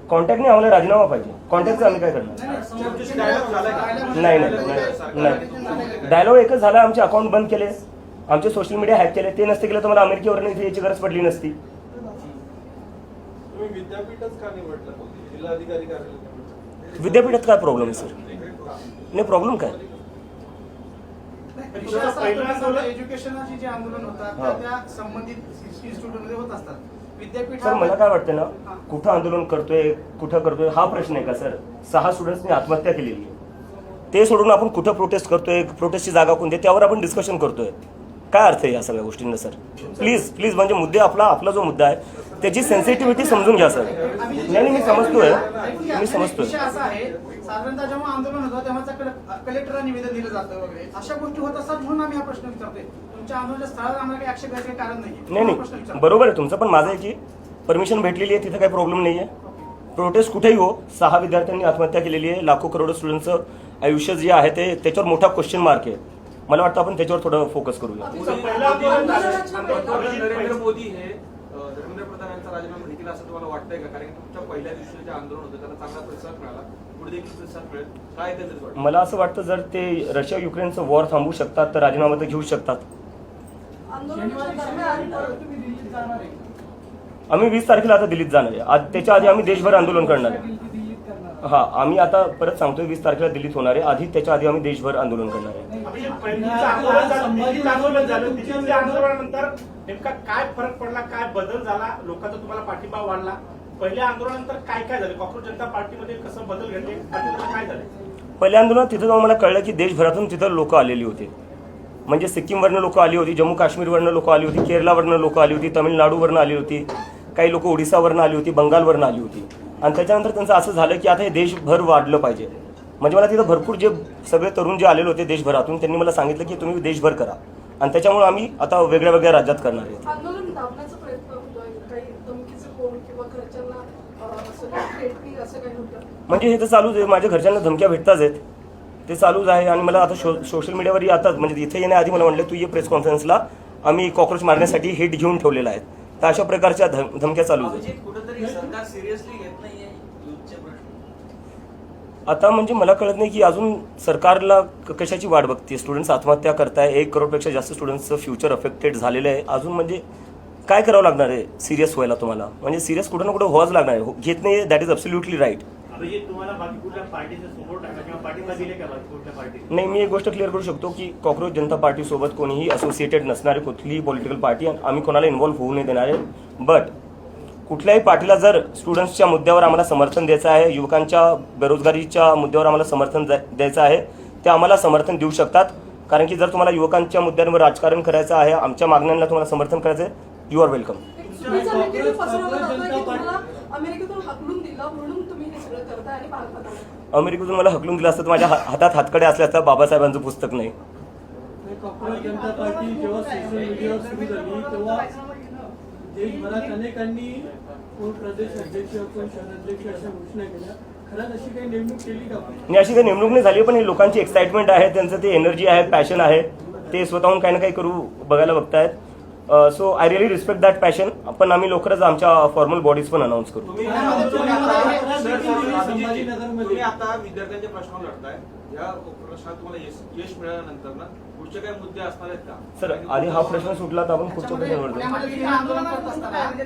कॉन्टॅक्टने आम्हाला राजीनामा पाहिजे. कॉन्टॅक्टचं आम्ही काय करणार? नाही डायलॉग एकच झाला. आमचे अकाउंट बंद केले, आमचे सोशल मीडिया हॅक केले. ते नसते केलं तर मला अमेरिकेवर इथे याची गरज पडली नसती. विद्यापीठात काय प्रॉब्लेम आहे सर? नाही प्रॉब्लेम काय? एज्युकेशनची जे आंदोलन होतात त्या संबंधित इन्स्टिट्यूटमध्ये होत असतात. सर मला काय वाटतं ना, कुठं आंदोलन करतोय कुठं करतोय हा प्रश्न आहे का सर? 6 स्टुडंट्सनी आत्महत्या केलेली आहे, ते सोडून आपण कुठं प्रोटेस्ट करतोय, प्रोटेस्टची जागा कोणती त्यावर आपण डिस्कशन करतोय. काय अर्थ आहे या सगळ्या गोष्टींना सर? प्लीज म्हणजे मुद्दे आपला जो मुद्दा आहे त्याची सेन्सिटिव्हिटी समजून घ्या सर. नाही मी समजतोय. साधारणतः जेव्हा आंदोलन होतं तेव्हा कलेक्टरला निवेदन दिलं जातं वगैरे अशा गोष्टी होत असतात म्हणून आम्ही हा प्रश्न विचारतोय. तुमच्या आंदोलनाच्या स्थळावर आम्हाला काही आक्षेप घ्यायचं कारण नाही बरोबर आहे तुमचं, पण माझं आहे की परमिशन भेटलेली आहे, तिथं काही प्रॉब्लेम नाही आहे. प्रोटेस्ट कुठेही हो, 6 विद्यार्थ्यांनी आत्महत्या केलेली आहे. लाखो करोडो स्टुडंटचं आयुष्य जे आहे ते त्याच्यावर मोठा क्वेश्चन मार्क आहे. मला वाटतं आपण त्याच्यावर थोडं फोकस करूया. नरेंद्र मोदी हे धर्मेंद्र प्रधान यांचा राजीनामा घेतील असं तुम्हाला वाटतंय का? कारण तुमच्या पहिल्या दिवशी जे आंदोलन होतं त्याला चांगला प्रतिसाद मिळाला, पुढे देखील प्रतिसाद मिळेल काय एकंदरीत वाटतं? मला असं वाटतं जर ते रशिया युक्रेनचं वॉर थांबवू शकतात तर राजीनामा तर घेऊ शकतात. आम्ही 20 तारखेला आता दिल्लीत जाणार आहे. आज त्याच्या आधी आम्ही देशभर आंदोलन करणार आहे. हा आम्ही आता परत सांगतोय 20 तारखेला दिल्लीत होणार आहे. आधी त्याच्या आधी आम्ही देशभर आंदोलन करणार आहे. आंदोलनानंतर नेमका काय फरक पडला, काय बदल झाला, लोकांचा तुम्हाला पाठिंबा वाढला? पहिल्या आंदोलनानंतर काय झालं? कॉकरोच जनता पार्टीमध्ये कसं बदल घडले, काय झालं? पहिल्या आंदोलनात तिथं जाऊन मला कळलं की देशभरातून तिथं लोक आलेली होते. म्हणजे सिक्कीमवरनं लोक आली होती, जम्मू काश्मीरवरनं लोक आली होती, केरळवरनं लोक आली होती, तमिळनाडूवरनं आली होती, काही लोक ओडिसावरनं आली होती, बंगालवरनं आली होती. आणि त्याच्यानंतर त्यांचं असं झालं की आता हे देशभर वाढलं पाहिजे. म्हणजे मला तिथं भरपूर जे सगळे तरुण जे आलेले होते देशभरातून त्यांनी मला सांगितलं की तुम्ही देशभर करा. आणि त्याच्यामुळे आम्ही आता वेगळ्या वेगळ्या राज्यात करणार आहे. म्हणजे हे तर चालूच आहे. माझ्या घरच्यांना धमक्या भेटताच आहेत, ते चालूच आहे. आणि मला आता सोशल मीडियावर आता म्हणजे इथे येण्याआधी मला म्हटलं तू ये प्रेस कॉन्फरन्सला, आम्ही कॉकरोच मारण्यासाठी हिट घेऊन ठेवलेला आहे. तर अशा प्रकारच्या धमक्या चालूच आहेत. आता म्हणजे मला कळत नाही की अजून सरकारला कशाची वाट बघते. स्टुडंट्स आत्महत्या करताय, 1 करोडपेक्षा जास्त स्टुडंट्सचं फ्युचर अफेक्टेड झालेलं आहे. अजून म्हणजे काय करावं लागणार आहे सिरियस व्हायला तुम्हाला? म्हणजे सिरियस कुठं ना कुठं व्हावंच लागणार आहे. घेत नाही, दॅट इज अब्सोल्युटली राईट. नाही मी एक गोष्ट क्लिअर करू शकतो की कॉकरोच जनता पार्टीसोबत कोणीही असोसिएटेड नसणारे कुठलीही पॉलिटिकल पार्टी आम्ही कोणाला इन्व्हॉल्व्ह होऊ नाही देणार आहे. बट कुठल्याही पार्टीला जर स्टुडंट्सच्या मुद्द्यावर आम्हाला समर्थन द्यायचं आहे, युवकांच्या बेरोजगारीच्या मुद्द्यावर आम्हाला समर्थन द्यायचं आहे, ते आम्हाला समर्थन देऊ शकतात. कारण की जर तुम्हाला युवकांच्या मुद्द्यांवर राजकारण करायचं आहे, आमच्या मागण्यांना तुम्हाला समर्थन करायचं आहे, यू आर वेलकम. अमेरिकेतून मला हकलून दिलं असतं तर माझ्या हातात हातकडे असल्या असता बाबासाहेबांचं पुस्तक नाही. जनता पार्टी जेव्हा सोशल मीडियावर सुरू झाली तेव्हा देशभरात अनेकांनी कोण प्रदेश अध्यक्ष कोण शहराध्यक्ष अशा घोषणा केल्या. खरंच अशी काही नेमणूक केली का? नाही अशी काही नेमणूक नाही झाली, पण ही लोकांची एक्साइटमेंट आहे, त्यांचं ते एनर्जी आहे, पॅशन आहे, ते स्वतःहून काही ना काही करू बघायला बघतायत. So I really respect that passion. पण आम्ही लवकरच आमच्या फॉर्मल बॉडीज पण अनाऊन्स करू. तुम्ही आता विद्यार्थ्यांच्या प्रश्नावर लढताय, या प्रश्नात तुम्हाला यश मिळाल्यानंतर ना पुढचे काही मुद्दे असणार आहेत का? सर आधी हा प्रश्न सुटला तर आपण पुढच्या प्रश्नावर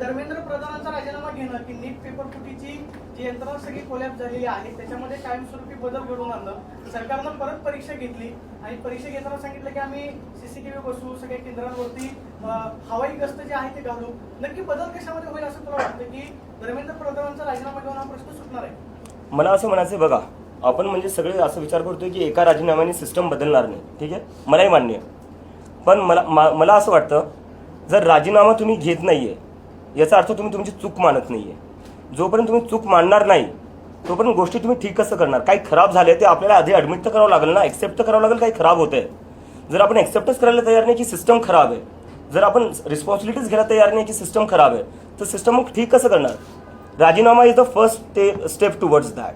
धर्मेंद्र प्रधानांचा राजीनामा घेणं की नीट पेपर फुटीची जी यंत्रणा सगळी कोलॅप्स झालेली आहे त्याच्यामध्ये कायमस्वरूपी बदल घडवून आणलं. सरकारनं परत परीक्षा घेतली आणि परीक्षा घेताना सांगितलं की आम्ही सीसीटीव्ही बसवू, सगळ्या केंद्रांवरती हवाई गस्त जे आहे ते घालू. नक्की बदल कशामध्ये होईल असं तुला वाटतं की धर्मेंद्र प्रधानांचा राजीनामा घेऊन हा प्रश्न सुटणार आहे? मला असं म्हणायचं बघा, आपण म्हणजे सगळे असं विचार करतोय की एका राजीनाम्याने सिस्टम बदलणार नाही. ठीक आहे, मलाही मान्य आहे. पण मला असं वाटतं जर राजीनामा तुम्ही घेत नाहीये याचा अर्थ तुम्ही तुमची चूक मानत नाहीये. जोपर्यंत तुम्ही चूक मानणार नाही तोपर्यंत गोष्टी तुम्ही ठीक कसं करणार? काही खराब झाले ते आपल्याला आधी ॲडमिट तर करावं लागेल ना, एक्सेप्ट तर करावं लागेल काही खराब होतंय. जर आपण एक्सेप्टच करायला तयार नाही की सिस्टम खराब आहे, जर आपण रिस्पॉन्सिबिलिटीज घ्यायला तयार नाही की सिस्टम खराब आहे, तर सिस्टम मग ठीक कसं करणार? राजीनामा is the first step towards that.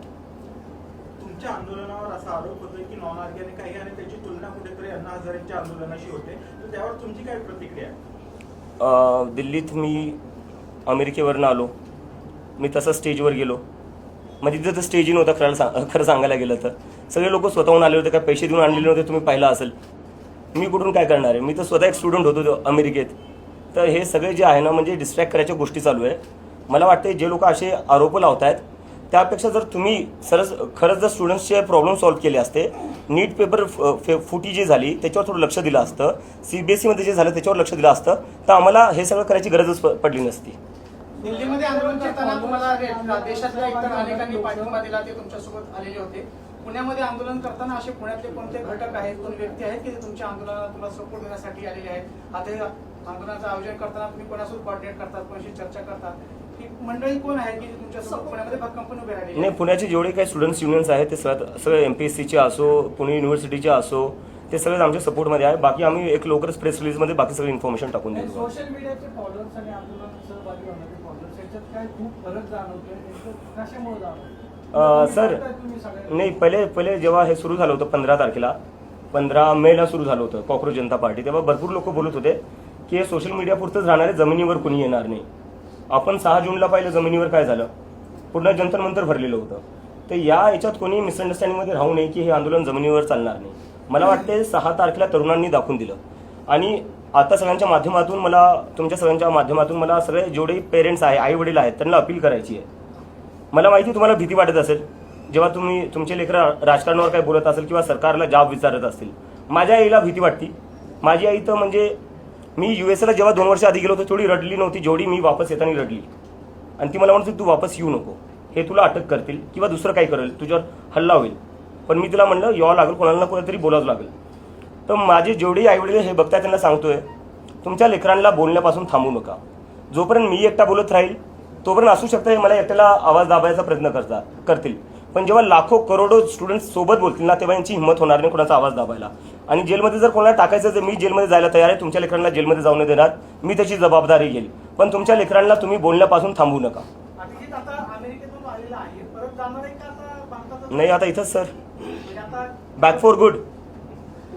तुमच्या आंदोलनावर असा आरोप होतोय की नॉन ऑर्गॅनिक आहे आणि त्याची तुलना कुठेतरी अण्णा हजारेंच्या आंदोलनाशी होते, तर त्यावर तुमची काय प्रतिक्रिया? दिल्लीत मी अमेरिकेवरनं आलो, मी तसं स्टेजवर गेलो. म्हणजे तिथं तर स्टेजही नव्हतं खरं सांगायला गेलं तर. सगळे लोक स्वतःहून आले होते, काय पैसे देऊन आणलेले नव्हते, तुम्ही पाहिलं असेल. मी कुठून काय करणार आहे, मी तर स्वतः एक स्टुडंट होतो अमेरिकेत. तर हे सगळे जे आहे ना, म्हणजे डिस्ट्रॅक्ट करायच्या गोष्टी चालू आहे. मला वाटते जे लोक असे आरोप लावत आहेत त्यापेक्षा जर तुम्ही खरंच जर स्टुडंट्सचे प्रॉब्लेम सॉल्व्ह केले असते, नीट पेपर फुटी जी झाली त्याच्यावर थोडं लक्ष दिलं असतं, CBSE जे झालं त्याच्यावर लक्ष दिलं असतं, तर आम्हाला हे सगळं करायची गरजच पडली नसती. दिल्लीमध्ये आंदोलन करताना तुम्हाला देशातल्या इतर अनेकांनी पाठिंबा दिला, ते तुमच्यासोबत आलेले होते. पुण्यामध्ये आंदोलन करताना असे पुण्यातले कोणते घटक आहेत, कोण व्यक्ती आहेत की ते तुमच्या आंदोलनाला तुला सपोर्ट देण्यासाठी आलेले आहेत? आता आंदोलनाचं आयोजन करताना तुम्ही कोणासोबत कोऑर्डिनेट करतात, कोणाशी चर्चा करतात? ही मंडळी कोण आहे की तुमच्यासोबत पुण्यामध्ये भक्कमपणे उभे राहिलेली? नाही, पुण्याचे जेवढे काही स्टुडंट्स युनियन्स आहेत ते सगळे MPSCचे असो, पुणे युनिव्हर्सिटीचे असो, ते सगळे आमच्या सपोर्टमध्ये आहे. बाकी आम्ही एक लवकरच प्रेस रिलीजमध्ये बाकी सगळी इन्फॉर्मेशन टाकून देऊ. सोशल मीडियाचे फॉलोअर्स आणि आंदोलनात सहभागी होणारे फॉलोअर्स याच्यात काय खूप फरक जाणवतोय, कशामुळे जाणवतो? सर नाही, पहिले जेव्हा हे सुरू झालं होतं 15 तारखेला, 15 मेला सुरू झालं होतं कॉक्रोच जनता पार्टी, तेव्हा भरपूर लोक बोलत होते की हे सोशल मीडिया पुरतंच राहणारे, जमिनीवर कुणी येणार नाही. आपण 6 जूनला पाहिलं जमिनीवर काय झालं, पूर्ण जंतर मंतर भरलेलं होतं. तर याच्यात कोणी मिसअंडरस्टँडिंगमध्ये राहू नये की हे आंदोलन जमिनीवर चालणार नाही. मला वाटते 6 तारखेला तरुणांनी दाखवून दिलं. आणि आता सगळ्यांच्या माध्यमातून तुमच्या सगळ्यांच्या माध्यमातून मला सगळे जेवढे पेरेंट्स आहे, आई वडील आहेत, त्यांना अपील करायची आहे. मला माहिती तुम्हाला भीती वाटत असेल जेव्हा तुम्ही तुमचे लेकरं राजकारणावर काय बोलत असेल किंवा सरकारला जॉब विचारत असतील. माझ्या आईला भीती वाटते. माझी आई तर म्हणजे मी USA ला जेव्हा 2 वर्ष आधी गेलो होतो तेवढी रडली नव्हती जेवढी मी वापस येताना रडली. आणि ती मला म्हणते तू वापस येऊ नको, हे तुला अटक करतील किंवा दुसरं काही करेल, तुझ्यावर हल्ला होईल. पण मी तिला म्हणलं यावं लागेल, कोणाला ना कोणातरी बोलावं लागेल. तर माझे जेवढे आईवडील हे बघताय त्यांना सांगतोय, तुमच्या लेकरांना बोलण्यापासून थांबू नका. जोपर्यंत मी एकटा बोलत राहील तोपर्यंत असू शकतं हे मला एकट्याला आवाज दाबायचा प्रयत्न करतील. पण जेव्हा लाखो करोडो स्टुडंट्स सोबत बोलतील ना, तेव्हा यांची हिंमत होणार नाही कोणाचा आवाज दाबायला. आणि जेलमध्ये जर कोणाला टाकायचं तर मी जेलमध्ये जायला तयार आहे, तुमच्या लेकरांना जेलमध्ये जाऊ नाही देणार, मी त्याची जबाबदारी घेईल. पण तुमच्या लेकरांना तुम्ही बोलण्यापासून थांबू नका. अभिजित आता अमेरिकेतून आलेला आहे, परत जाणार आहे का आता भारतात? नाही, आता इथंच सर, म्हणजे आता बॅक फॉर गुड.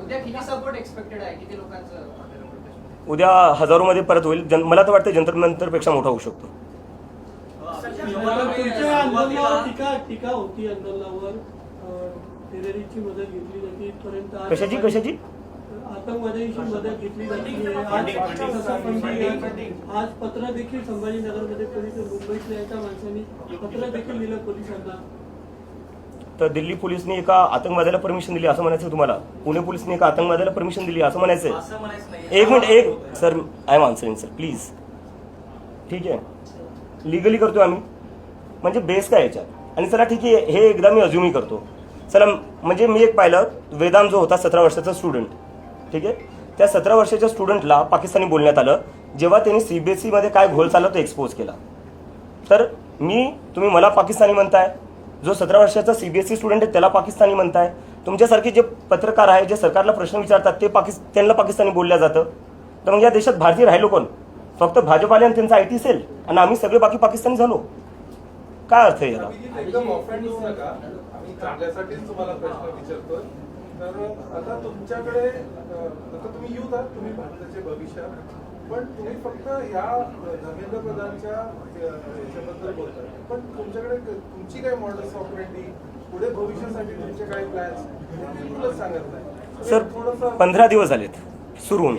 उद्या किती सपोर्ट एक्सपेक्टेड आहे, किती लोकांचं? उद्या हजारोमध्ये परत होईल. मला तर वाटतं जंतर मंतरपेक्षा मोठा होऊ शकतो. तुमच्या आंदोलनावर टीका होती, आंदोलनावर टेररिस्टची मदत घेतली जाते इथपर्यंत. कशाची आतंकवाद्यांची मदत घेतली जाते. आज पत्र देखील संभाजीनगरमध्ये पोलीस, मुंबईतल्या एका माणसाने पत्र देखील दिलं पोलिसांना. तर दिल्ली पोलिसने एका आतंकवाद्याला परमिशन दिली असं म्हणायचं तुम्हाला? पुणे पोलिसने एका आतंकवाद्याला परमिशन दिली असं म्हणायचं? एक minute sir, I am answering sir, please. ठीक आहे, लिगली करतोय आम्ही, म्हणजे बेस काय याच्यात? आणि चला ठीक आहे, हे एकदा मी अज्युमी करतो. चला, म्हणजे मी एक पाहिलं, वेदांत जो होता 17 वर्षाचा स्टुडंट, ठीक आहे, त्या 17 वर्षाच्या स्टुडंटला पाकिस्तानी बोलण्यात आलं जेव्हा त्यांनी CBSE काय घोळ चालला तो एक्सपोज केला. तर तुम्ही मला पाकिस्तानी म्हणताय, जो 17 वर्षाचा CBSE स्टुडंट आहे त्याला पाकिस्तानी म्हणताय. तुमच्यासारखे जे पत्रकार आहे, जे सरकारला प्रश्न विचारतात ते त्यांना पाकिस्तानी बोलल्या जातं. तर मग या देशात भारतीय राहिलो कोण? फक्त भाजपाले आणि त्यांचा IT सेल, आणि आम्ही सगळे बाकी पाकिस्तानी झालो. काय अर्थ आहे याला? एकदम ऑफेंड होऊ नका, आम्ही चांगल्यासाठीच तुम्हाला प्रश्न विचारतोय. तर आता तुमच्याकडे आता तुम्ही युथ आहात, तुम्ही भारताचे भविष्य आहात, पण तुम्ही फक्त ह्या धर्मेंद्र प्रधानच्या याच्याबद्दल बोलताय, पण तुमच्याकडे तुमची काय मॉडेल्स ऑपरेटी, पुढे भविष्यासाठी तुमचे काय प्लॅन्स हे बिलकुलच सांगत नाही सर. 15 दिवस झालेत सुरू होऊन,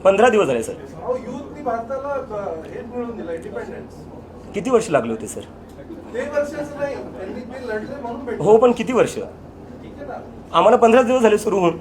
15 दिवस झाले सर. युथनी भारताला हे मिळून दिलं, इंडिपेंडन्स. किती वर्ष लागले होते सर? ते वर्षाचं नाही, त्यांनी ते लढले म्हणून भेटले. हो, पण किती वर्ष? ठीक आहे ना, आम्हाला 15 दिवस झाले सुरू होऊन.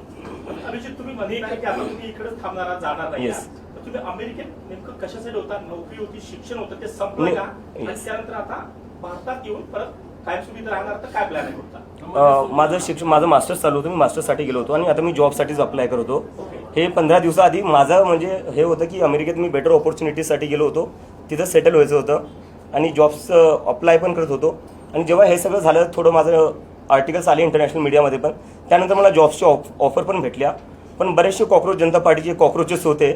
अभिजित, तुम्ही म्हणे की आता तुम्ही इकडेच थांबणार, जाणार नाही. Yes. तर तुम्ही अमेरिकेत नेमकं कशासाठी होता? नोकरी होती, शिक्षण होतं, ते संपलं का? आणि त्यानंतर आता भारतात येऊन परत कायमस्वरूपी राहणार, तर काय प्लॅन आहे तुमचा? माझं मास्टर्स चालू होतं, मी मास्टर्ससाठी गेलो होतो आणि आता मी जॉबसाठीच अप्लाय करत होतो. हे 15 दिवसाआधी माझं म्हणजे हे होतं की अमेरिकेत मी बेटर ऑपॉर्च्युनिटीसाठी गेलो होतो, तिथं सेटल व्हायचं होतं आणि जॉब्स अप्लाय पण करत होतो. आणि जेव्हा हे सगळं झालं, थोडं माझं आर्टिकल्स आले इंटरनॅशनल मीडियामध्ये पण, त्यानंतर मला जॉब्सच्या ऑफर पण भेटल्या. पण बरेचसे कॉक्रोच जनता पार्टीचे कॉक्रोचेस होते,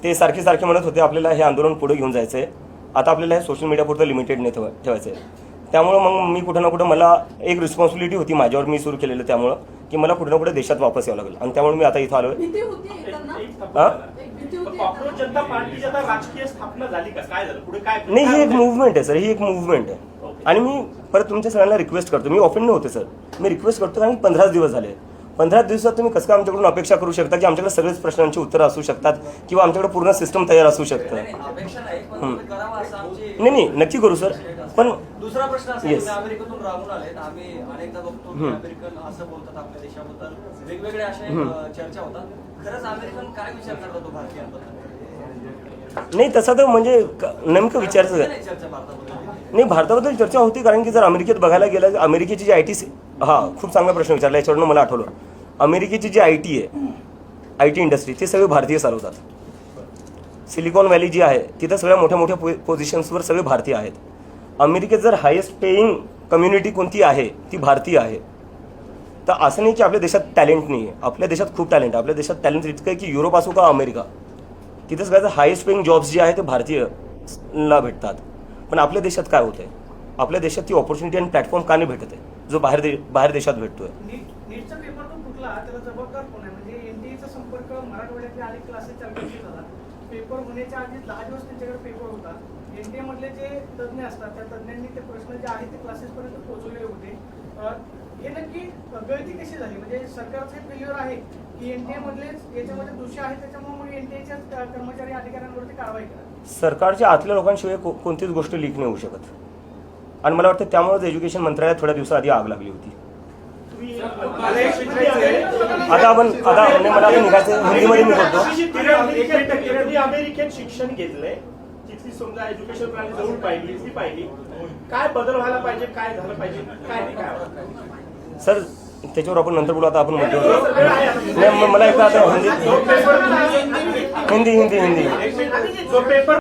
ते सारखे म्हणत होते आपल्याला हे आंदोलन पुढे घेऊन जायचं आहे, आता आपल्याला हे सोशल मीडियापुरतं लिमिटेड नाही ठेवायचं आहे. त्यामुळं मग मी कुठं ना कुठं मला एक रिस्पॉन्सिबिलिटी होती माझ्यावर, मी सुरू केलेलं, त्यामुळं की मला कुठं ना कुठं देशात वापस यावं लागेल. आणि त्यामुळे मी आता इथं आलो आहे. कॉक्रोच जनता पार्टीची आता राजकीय स्थापना झाली का? काय झालं पुढे? काय नाही, ही एक मुव्हमेंट आहे सर, ही एक मुव्हमेंट आहे. आणि मी परत तुमच्या सगळ्यांना रिक्वेस्ट करतो, मी ऑफेंड होते सर, मी रिक्वेस्ट करतो कारण 15 दिवस झाले. 15 दिवसात तुम्ही कसं काय आमच्याकडून अपेक्षा करू शकता की आमच्याकडे सगळेच प्रश्नांची उत्तरं असू शकतात किंवा आमच्याकडे पूर्ण सिस्टम तयार असू शकतं. अपेक्षा नाही, पण तुम्ही करावं असं आमची नाही नक्की करू सर. पण दुसरा प्रश्न असा Yes. तुम्ही अमेरिकेतून राहून आलेत. आम्ही अनेकदा बघतो की अमेरिकन असं बोलतात आपल्या देशाबद्दल, वेगवेगळे अशा चर्चा होतात. खरंच अमेरिकन काय विचार करतात तो भारतीयांबद्दल? नाही तसा तर म्हणजे नेमकं विचारायचं नाही चर्चा भारताबद्दल. नाही, भारताबद्दल चर्चा होती कारण की जर अमेरिकेत बघायला गेलं, अमेरिकेची जी IT खूप चांगला प्रश्न विचारला, याच्यावरून मला आठवलं. अमेरिकेची जी IT आहे, IT इंडस्ट्री, ते सगळे भारतीय चालवतात. सिलिकॉन व्हॅली जी आहे तिथं सगळ्या मोठ्या मोठ्या पोझिशन्सवर सगळे भारतीय आहेत. अमेरिकेत जर हायेस्ट पेईंग कम्युनिटी कोणती आहे ती भारतीय आहे. तर असं नाही की आपल्या देशात टॅलेंट नाही आहे, आपल्या देशात खूप टॅलेंट आहे. आपल्या देशात टॅलेंट इतकं आहे की युरोप असो का अमेरिका, तिथं सगळ्याचं हायेस्ट पेईंग जॉब्स जे आहे ते भारतीयला भेटतात. पण आपल्या देशात काय होतंय, आपल्या देशात ती ऑपॉर्च्युनिटी आणि प्लॅटफॉर्म का नाही भेटत आहे जो बाहेर देशात भेटतोय. नीटचा पेपर तो फुटला, त्याला जबाबदार कोण आहे? म्हणजे एनटीएचा संपर्क मराठवाड्यातले अनेक क्लासेस चालवायचे झाला. पेपर होण्याच्या आधी 10 दिवस त्यांच्याकडे पेपर होता. एनटीए मधले जे तज्ज्ञ असतात त्या तज्ज्ञांनी ते प्रश्न जे आहेत ते क्लासेसपर्यंत पोहोचवलेले होते. हे नक्की गळती कशी झाली? म्हणजे सरकारचे फेल्युअर आहे की एनटीए मधलेच याच्यामध्ये दोषी आहेत, त्याच्यामुळे मग एनटीएच्या कर्मचारी अधिकाऱ्यांवरती कारवाई करा? सरकारच्या आतल्या लोकांशिवाय कोणतीच गोष्ट लीक नाही होऊ शकत. आणि मला वाटतं त्यामुळेच एज्युकेशन मंत्रालयात थोड्या दिवसाआधी आग लागली होती. आता मला आता निघायचं, हिंदीमध्ये मी बोलतो. तुम्ही अमेरिकेत शिक्षण घेतलंय, तिथली समजा एज्युकेशन प्रणाली जवळ पाहिली, काय बदल व्हायला पाहिजे, काय झालं पाहिजे, काय सर त्याच्यावर आपण नंतर बोलू. आता आपण म्हणतो मला एकदा आता हिंदी पेपर